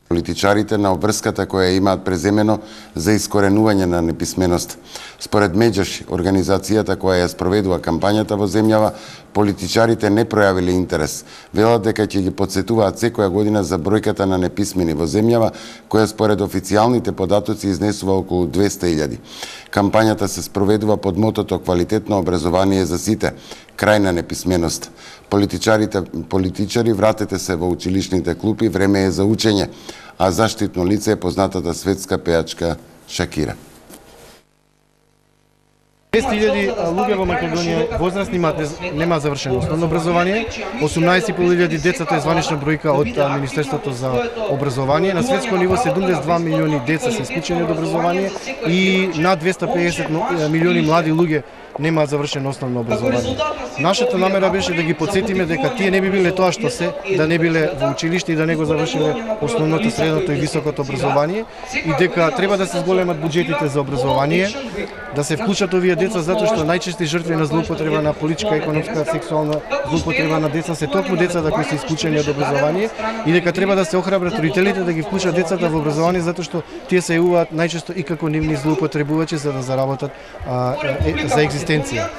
политичарите на обврската која имаат преземено за искоренување на неписменост. Според Меджаш, организацијата која ја спроведува кампањата во земјава, политичарите не пројавиле интерес. Велат дека ќе ги потсетуваат секоја година за бројката на неписмени во земјава, која според официјалните податоци изнесува околу 200.000. Кампањата се спроведува под мотото "Квалитетно образование за сите", крај на неписменост. Политичари, вратете се во училишните клупи, време е за учење, а заштитно лице е познатата светска пејачка Шакира. 6.000 луѓе во Македонија возрастни нема завршено основно образование, 18.500 деца, тоа е званична бројка од Министерството за образование. На светско ниво 72 милиони деца се исклучени од образование и над 250 милиони млади луѓе немаат завршено основно образование. Нашата намера беше да ги потсетиме дека тие не би биле тоа што се, да не биле во училиште и да не го завршиле основното, средното и високото образование и дека треба да се зголемат буџетите за образование, да се вклучат овие деца затоа што најчести жртви на злоупотреба на политичка, економска, сексуална злоупотреба на деца се токму децата кои се исклучени од образование и дека треба да се охрабрат родителите да ги вклучат децата во образование затоа што тие се јавуваат најчесто и како нивни злоупотребувачи за да заработат за екзистенција.